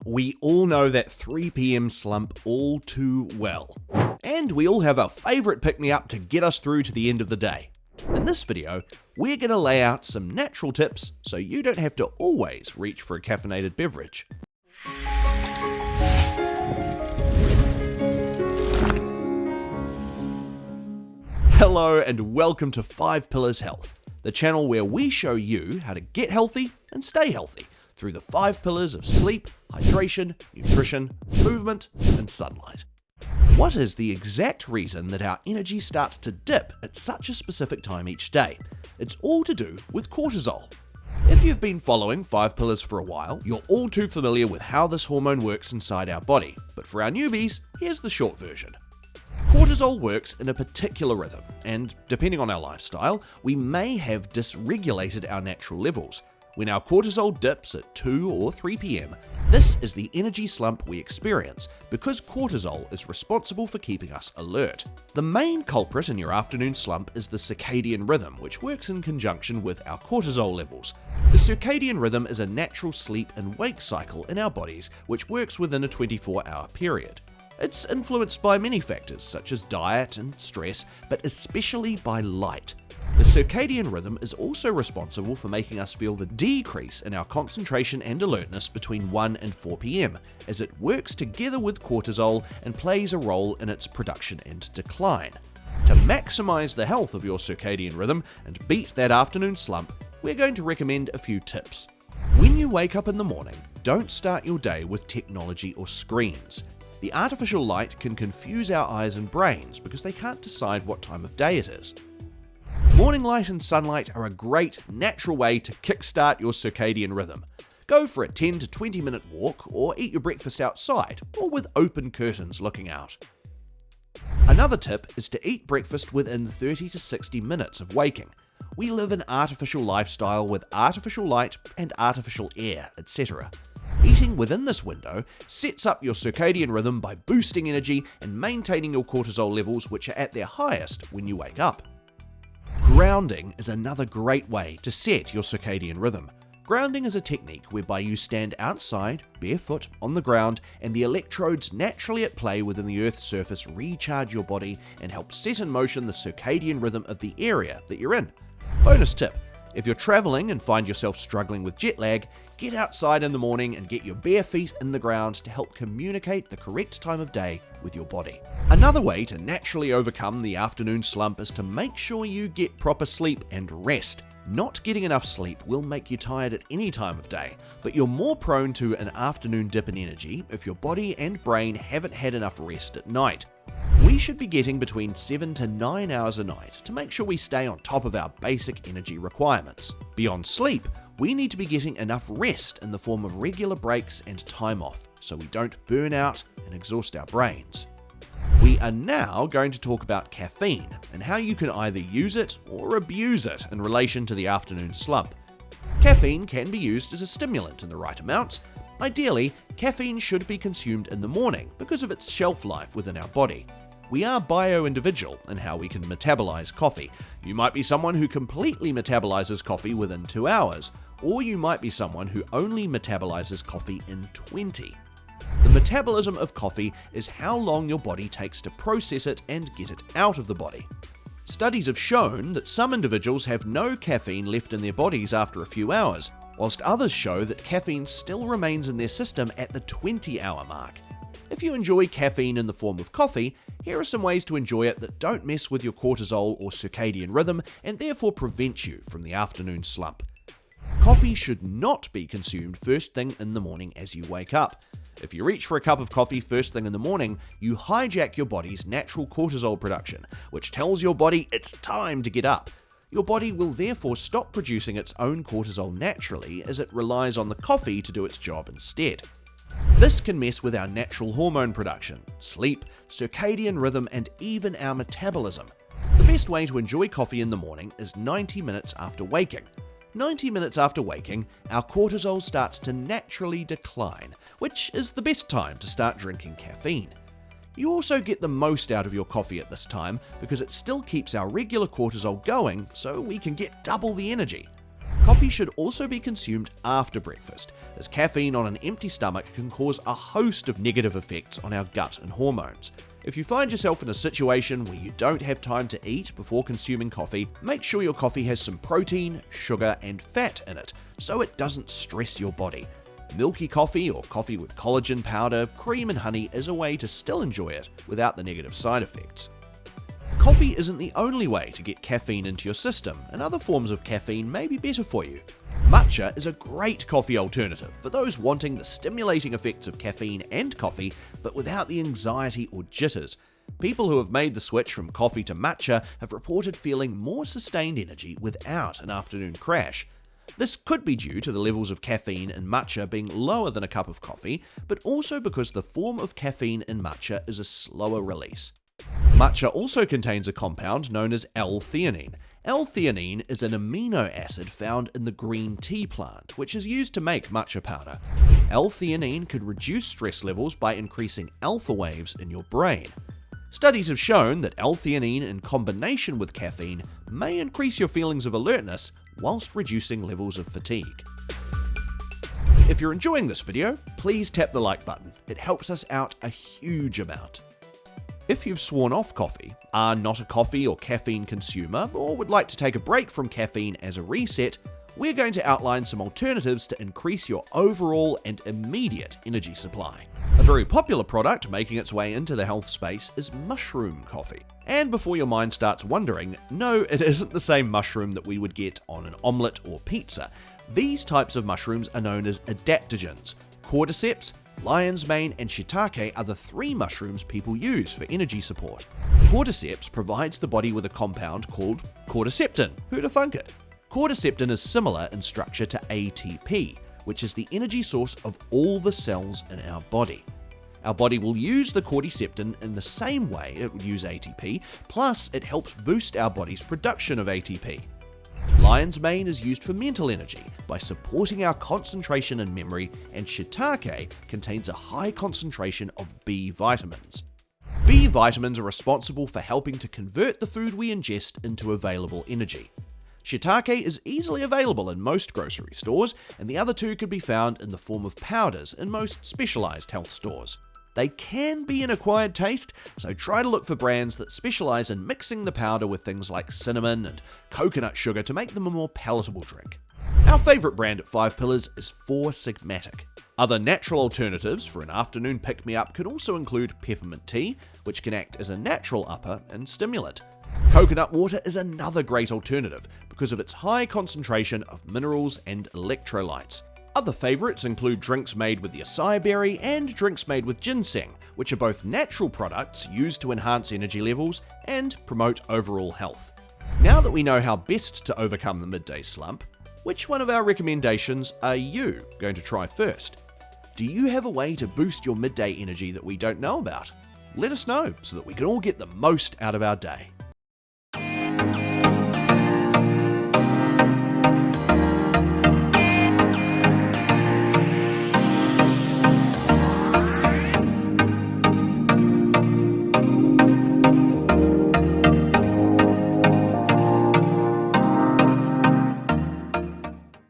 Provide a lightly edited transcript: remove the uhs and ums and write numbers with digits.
We all know that 3 p.m. slump all too well. And we all have our favourite pick-me-up to get us through to the end of the day. In this video, we're going to lay out some natural tips so you don't have to always reach for a caffeinated beverage. Hello and welcome to 5 Pillars Health, the channel where we show you how to get healthy and stay healthy through the 5 pillars of sleep, hydration, nutrition, movement, and sunlight. What is the exact reason that our energy starts to dip at such a specific time each day? It's all to do with cortisol. If you've been following 5 pillars for a while, you're all too familiar with how this hormone works inside our body. But for our newbies, here's the short version. Cortisol works in a particular rhythm, and depending on our lifestyle, we may have dysregulated our natural levels. When our cortisol dips at 2 or 3 p.m., this is the energy slump we experience because cortisol is responsible for keeping us alert. The main culprit in your afternoon slump is the circadian rhythm, which works in conjunction with our cortisol levels. The circadian rhythm is a natural sleep and wake cycle in our bodies which works within a 24-hour period. It's influenced by many factors such as diet and stress, but especially by light. The circadian rhythm is also responsible for making us feel the decrease in our concentration and alertness between 1 and 4 p.m. as it works together with cortisol and plays a role in its production and decline. To maximize the health of your circadian rhythm and beat that afternoon slump, we're going to recommend a few tips. When you wake up in the morning, don't start your day with technology or screens. The artificial light can confuse our eyes and brains because they can't decide what time of day it is. Morning light and sunlight are a great, natural way to kickstart your circadian rhythm. Go for a 10 to 20 minute walk or eat your breakfast outside or with open curtains looking out. Another tip is to eat breakfast within 30 to 60 minutes of waking. We live an artificial lifestyle with artificial light and artificial air, etc. Eating within this window sets up your circadian rhythm by boosting energy and maintaining your cortisol levels, which are at their highest when you wake up. Grounding is another great way to set your circadian rhythm. Grounding is a technique whereby you stand outside, barefoot, on the ground, and the electrodes naturally at play within the Earth's surface recharge your body and help set in motion the circadian rhythm of the area that you're in. Bonus tip: if you're traveling and find yourself struggling with jet lag, get outside in the morning and get your bare feet in the ground to help communicate the correct time of day with your body. Another way to naturally overcome the afternoon slump is to make sure you get proper sleep and rest. Not getting enough sleep will make you tired at any time of day, but you're more prone to an afternoon dip in energy if your body and brain haven't had enough rest at night. We should be getting between 7 to 9 hours a night to make sure we stay on top of our basic energy requirements. Beyond sleep, we need to be getting enough rest in the form of regular breaks and time off so we don't burn out and exhaust our brains. We are now going to talk about caffeine and how you can either use it or abuse it in relation to the afternoon slump. Caffeine can be used as a stimulant in the right amounts. Ideally, caffeine should be consumed in the morning because of its shelf life within our body. We are bio-individual in how we can metabolize coffee. You might be someone who completely metabolizes coffee within 2 hours, or you might be someone who only metabolizes coffee in 20. The metabolism of coffee is how long your body takes to process it and get it out of the body. Studies have shown that some individuals have no caffeine left in their bodies after a few hours, whilst others show that caffeine still remains in their system at the 20-hour mark. If you enjoy caffeine in the form of coffee, here are some ways to enjoy it that don't mess with your cortisol or circadian rhythm and therefore prevent you from the afternoon slump. Coffee should not be consumed first thing in the morning as you wake up. If you reach for a cup of coffee first thing in the morning, you hijack your body's natural cortisol production, which tells your body it's time to get up. Your body will therefore stop producing its own cortisol naturally as it relies on the coffee to do its job instead. This can mess with our natural hormone production, sleep, circadian rhythm, and even our metabolism. The best way to enjoy coffee in the morning is 90 minutes after waking. 90 minutes after waking, our cortisol starts to naturally decline, which is the best time to start drinking caffeine. You also get the most out of your coffee at this time because it still keeps our regular cortisol going so we can get double the energy. Coffee Coffee should also be consumed after breakfast, as caffeine on an empty stomach can cause a host of negative effects on our gut and hormones. If you find yourself in a situation where you don't have time to eat before consuming coffee, make sure your coffee has some protein, sugar, and fat in it, so it doesn't stress your body. Milky coffee or coffee with collagen powder, cream and honey is a way to still enjoy it without the negative side effects. Coffee isn't the only way to get caffeine into your system, and other forms of caffeine may be better for you. Matcha is a great coffee alternative for those wanting the stimulating effects of caffeine and coffee, but without the anxiety or jitters. People who have made the switch from coffee to matcha have reported feeling more sustained energy without an afternoon crash. This could be due to the levels of caffeine in matcha being lower than a cup of coffee, but also because the form of caffeine in matcha is a slower release. Matcha also contains a compound known as L-theanine. L-theanine is an amino acid found in the green tea plant, which is used to make matcha powder. L-theanine could reduce stress levels by increasing alpha waves in your brain. Studies have shown that L-theanine in combination with caffeine may increase your feelings of alertness whilst reducing levels of fatigue. If you're enjoying this video, please tap the like button. It helps us out a huge amount. If you've sworn off coffee, are not a coffee or caffeine consumer, or would like to take a break from caffeine as a reset, we're going to outline some alternatives to increase your overall and immediate energy supply. A very popular product making its way into the health space is mushroom coffee. And before your mind starts wondering, no, it isn't the same mushroom that we would get on an omelette or pizza. These types of mushrooms are known as adaptogens. Cordyceps, lion's mane, and shiitake are the three mushrooms people use for energy support. Cordyceps provides the body with a compound called cordycepin. Who'd have thunk it? Cordycepin is similar in structure to ATP, which is the energy source of all the cells in our body. Our body will use the cordycepin in the same way it would use ATP, plus it helps boost our body's production of ATP. Lion's mane is used for mental energy by supporting our concentration and memory, and shiitake contains a high concentration of B vitamins. B vitamins are responsible for helping to convert the food we ingest into available energy. Shiitake is easily available in most grocery stores, and the other two could be found in the form of powders in most specialized health stores. They can be an acquired taste, so try to look for brands that specialize in mixing the powder with things like cinnamon and coconut sugar to make them a more palatable drink. Our favorite brand at 5 Pillars is Four Sigmatic. Other natural alternatives for an afternoon pick-me-up could also include peppermint tea, which can act as a natural upper and stimulant. Coconut water is another great alternative because of its high concentration of minerals and electrolytes. Other favorites include drinks made with the acai berry and drinks made with ginseng, which are both natural products used to enhance energy levels and promote overall health. Now that we know how best to overcome the midday slump, which one of our recommendations are you going to try first? Do you have a way to boost your midday energy that we don't know about? Let us know so that we can all get the most out of our day.